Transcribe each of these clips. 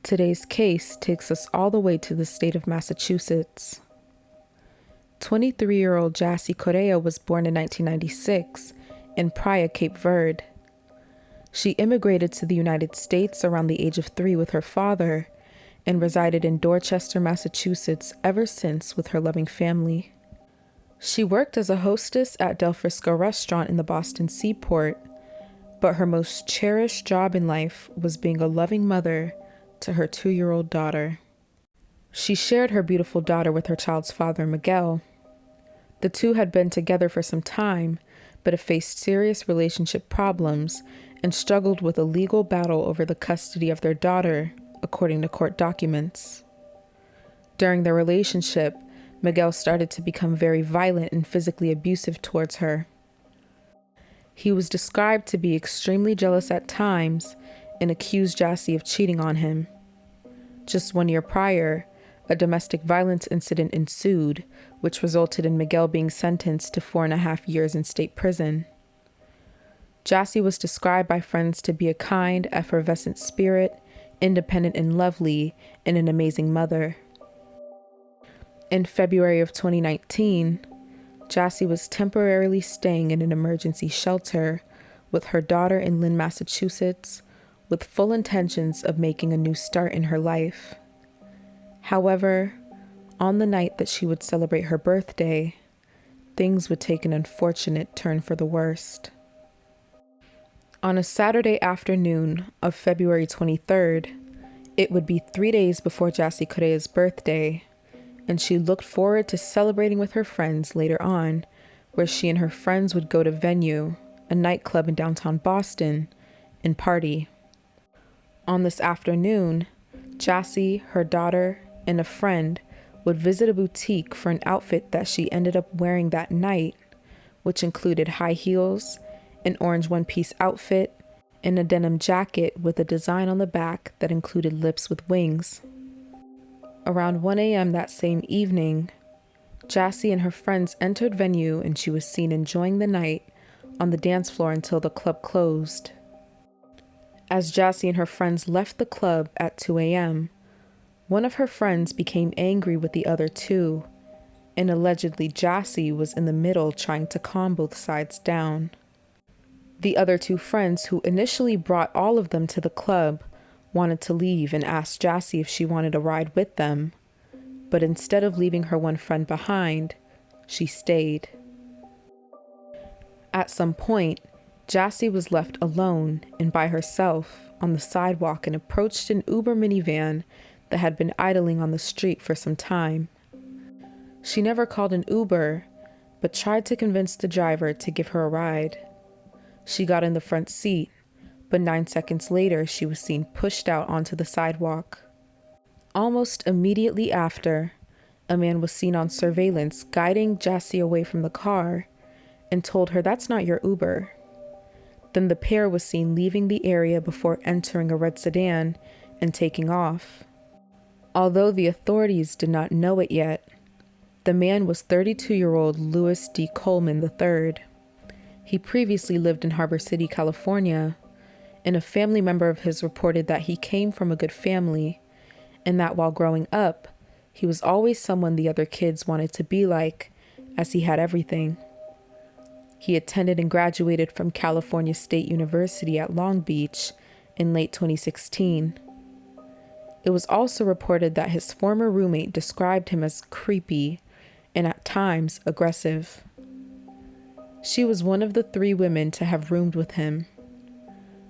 Today's case takes us all the way to the state of Massachusetts. 23-year-old Jassy Correia was born in 1996 in Praia, Cape Verde. She immigrated to the United States around the age of 3 with her father and resided in Dorchester, Massachusetts ever since with her loving family. She worked as a hostess at Del Frisco restaurant in the Boston Seaport, but her most cherished job in life was being a loving mother to her 2-year-old daughter. She shared her beautiful daughter with her child's father, Miguel. The two had been together for some time, but have faced serious relationship problems and struggled with a legal battle over the custody of their daughter, according to court documents. During their relationship, Miguel started to become very violent and physically abusive towards her. He was described to be extremely jealous at times and accused Jassy of cheating on him. Just 1 year prior, a domestic violence incident ensued, which resulted in Miguel being sentenced to 4.5 years in state prison. Jassy was described by friends to be a kind, effervescent spirit, independent and lovely, and an amazing mother. In February of 2019, Jassy was temporarily staying in an emergency shelter with her daughter in Lynn, Massachusetts, with full intentions of making a new start in her life. However, on the night that she would celebrate her birthday, things would take an unfortunate turn for the worst. On a Saturday afternoon of February 23rd, it would be 3 days before Jassy Correia's birthday, and she looked forward to celebrating with her friends later on, where she and her friends would go to Venue, a nightclub in downtown Boston, and party. On this afternoon, Jassy, her daughter, and a friend would visit a boutique for an outfit that she ended up wearing that night, which included high heels, an orange one-piece outfit, and a denim jacket with a design on the back that included lips with wings. Around 1 a.m. that same evening, Jassy and her friends entered Venue and she was seen enjoying the night on the dance floor until the club closed. As Jassy and her friends left the club at 2 a.m., one of her friends became angry with the other two, and allegedly Jassy was in the middle trying to calm both sides down. The other two friends, who initially brought all of them to the club, wanted to leave and asked Jassy if she wanted a ride with them, but instead of leaving her one friend behind, she stayed. At some point, Jassy was left alone and by herself on the sidewalk and approached an Uber minivan that had been idling on the street for some time. She never called an Uber, but tried to convince the driver to give her a ride. She got in the front seat, but 9 seconds later she was seen pushed out onto the sidewalk. Almost immediately after, a man was seen on surveillance guiding Jassy away from the car and told her that's not your Uber. Then the pair was seen leaving the area before entering a red sedan and taking off. Although the authorities did not know it yet, the man was 32-year-old Louis D. Coleman III. He previously lived in Harbor City, California, and a family member of his reported that he came from a good family and that while growing up, he was always someone the other kids wanted to be like, as he had everything. He attended and graduated from California State University at Long Beach in late 2016. It was also reported that his former roommate described him as creepy and at times aggressive. She was one of the 3 women to have roomed with him.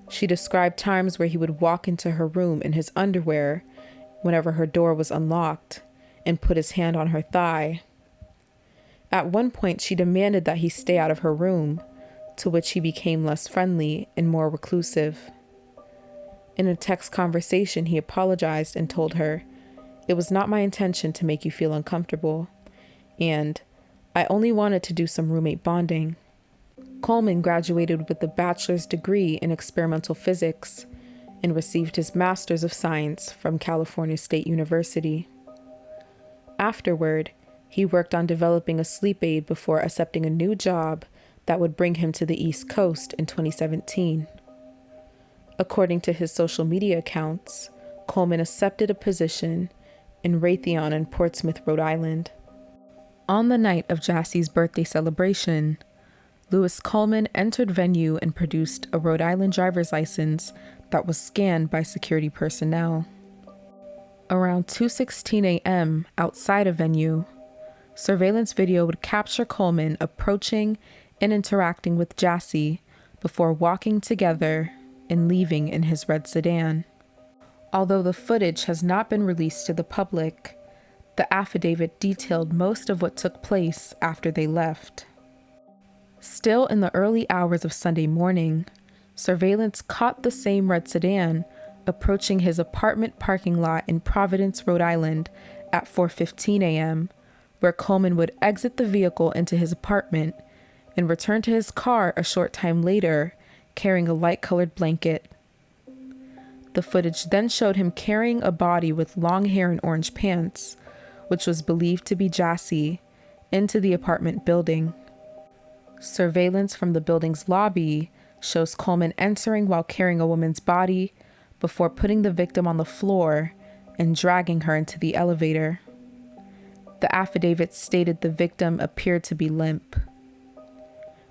She described times where he would walk into her room in his underwear whenever her door was unlocked and put his hand on her thigh. At one point, she demanded that he stay out of her room, to which he became less friendly and more reclusive. In a text conversation, he apologized and told her, "It was not my intention to make you feel uncomfortable, and I only wanted to do some roommate bonding." Coleman graduated with a bachelor's degree in experimental physics and received his master's of science from California State University. Afterward, He worked on developing a sleep aid before accepting a new job that would bring him to the East Coast in 2017. According to his social media accounts, Coleman accepted a position in Raytheon in Portsmouth, Rhode Island. On the night of Jassy's birthday celebration, Lewis Coleman entered venue and produced a Rhode Island driver's license that was scanned by security personnel. Around 2:16 a.m. outside of venue, surveillance video would capture Coleman approaching and interacting with Jassy before walking together and leaving in his red sedan. Although the footage has not been released to the public, the affidavit detailed most of what took place after they left. Still in the early hours of Sunday morning, surveillance caught the same red sedan approaching his apartment parking lot in Providence, Rhode Island at 4:15 a.m., where Coleman would exit the vehicle into his apartment and return to his car a short time later, carrying a light-colored blanket. The footage then showed him carrying a body with long hair and orange pants, which was believed to be Jassy, into the apartment building. Surveillance from the building's lobby shows Coleman entering while carrying a woman's body before putting the victim on the floor and dragging her into the elevator. The affidavit stated the victim appeared to be limp.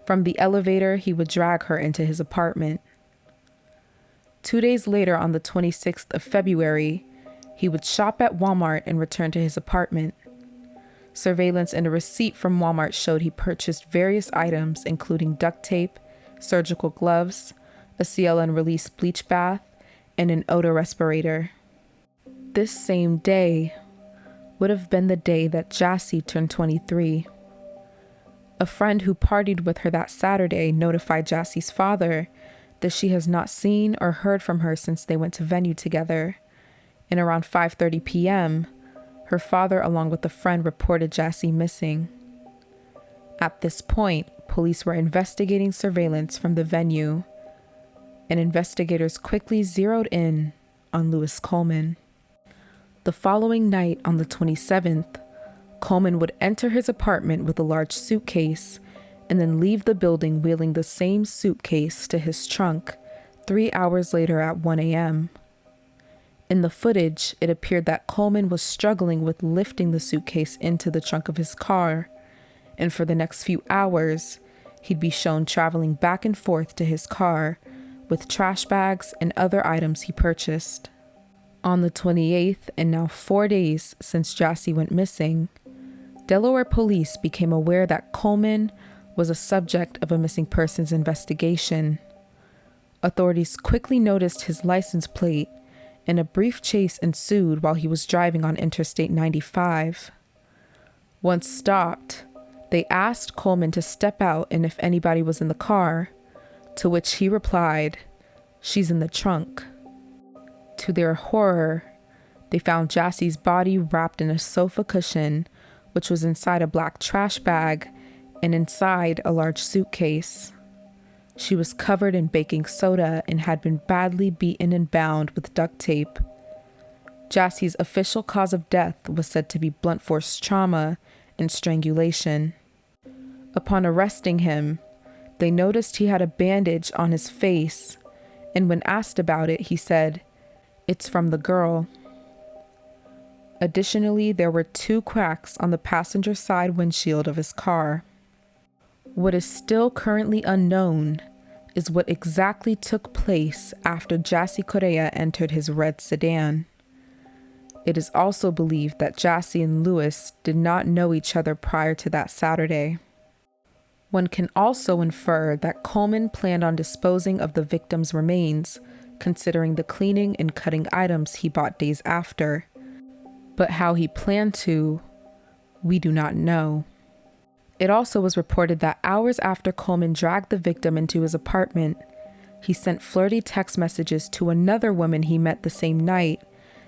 From the elevator, he would drag her into his apartment. 2 days later, on the 26th of February, he would shop at Walmart and return to his apartment. Surveillance and a receipt from Walmart showed he purchased various items, including duct tape, surgical gloves, a CLN-release bleach bath, and an odor respirator. This same day would have been the day that Jassy turned 23. A friend who partied with her that Saturday notified Jassy's father that she has not seen or heard from her since they went to venue together, and around 5:30 p.m., her father, along with a friend, reported Jassy missing. At this point, police were investigating surveillance from the venue, and investigators quickly zeroed in on Lewis Coleman. The following night, on the 27th, Coleman would enter his apartment with a large suitcase and then leave the building wheeling the same suitcase to his trunk 3 hours later at 1 a.m. In the footage, it appeared that Coleman was struggling with lifting the suitcase into the trunk of his car, and for the next few hours, he'd be shown traveling back and forth to his car with trash bags and other items he purchased. On the 28th, and now 4 days since Jassy went missing, Delaware police became aware that Coleman was a subject of a missing persons investigation. Authorities quickly noticed his license plate, and a brief chase ensued while he was driving on Interstate 95. Once stopped, they asked Coleman to step out and if anybody was in the car, to which he replied, "She's in the trunk." To their horror, they found Jassy's body wrapped in a sofa cushion, which was inside a black trash bag and inside a large suitcase. She was covered in baking soda and had been badly beaten and bound with duct tape. Jassy's official cause of death was said to be blunt force trauma and strangulation. Upon arresting him, they noticed he had a bandage on his face, and when asked about it, he said, "It's from the girl." Additionally, there were 2 cracks on the passenger side windshield of his car. What is still currently unknown is what exactly took place after Jassy Correia entered his red sedan. It is also believed that Jassy and Lewis did not know each other prior to that Saturday. One can also infer that Coleman planned on disposing of the victim's remains, considering the cleaning and cutting items he bought days after. But how he planned to, we do not know. It also was reported that hours after Coleman dragged the victim into his apartment, he sent flirty text messages to another woman he met the same night,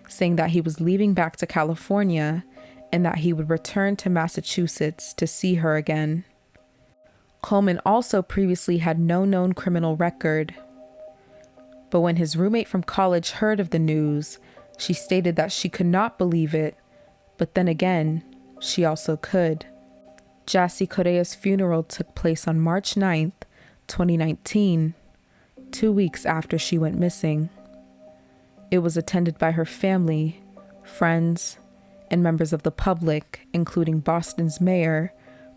saying that he was leaving back to California and that he would return to Massachusetts to see her again. Coleman also previously had no known criminal record. But when his roommate from college heard of the news, she stated that she could not believe it, but then again, she also could. Jassy Correia's funeral took place on March 9th, 2019, 2 weeks after she went missing. It was attended by her family, friends, and members of the public, including Boston's mayor,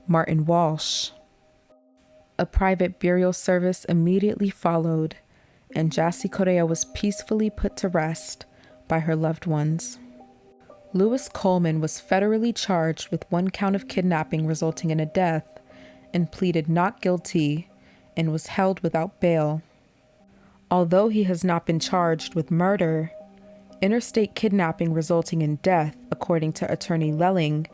Martin Walsh. A private burial service immediately followed, and Jassy Correia was peacefully put to rest by her loved ones. Lewis Coleman was federally charged with 1 count of kidnapping resulting in a death and pleaded not guilty and was held without bail. Although he has not been charged with murder, interstate kidnapping resulting in death, according to Attorney Lelling,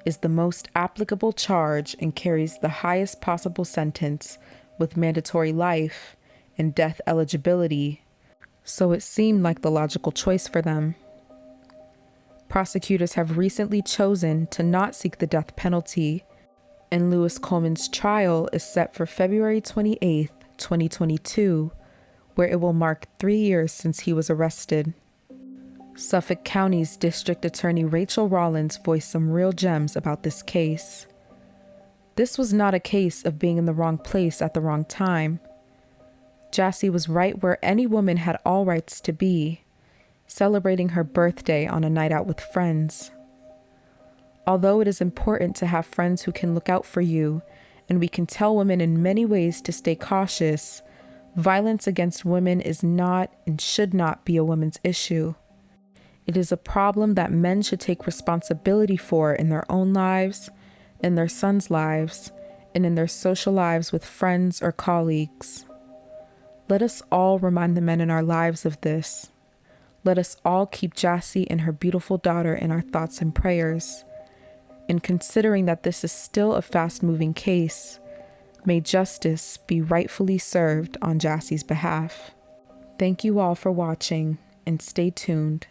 is the most applicable charge and carries the highest possible sentence with mandatory life and death eligibility, so it seemed like the logical choice for them. Prosecutors have recently chosen to not seek the death penalty, and Lewis Coleman's trial is set for February 28, 2022, where it will mark 3 years since he was arrested. Suffolk County's District Attorney Rachel Rollins voiced some real gems about this case. This was not a case of being in the wrong place at the wrong time. Jassy was right where any woman had all rights to be, celebrating her birthday on a night out with friends. Although it is important to have friends who can look out for you, and we can tell women in many ways to stay cautious, violence against women is not and should not be a woman's issue. It is a problem that men should take responsibility for in their own lives, in their sons' lives, and in their social lives with friends or colleagues. Let us all remind the men in our lives of this. Let us all keep Jassy and her beautiful daughter in our thoughts and prayers. And considering that this is still a fast-moving case, may justice be rightfully served on Jassy's behalf. Thank you all for watching, and stay tuned.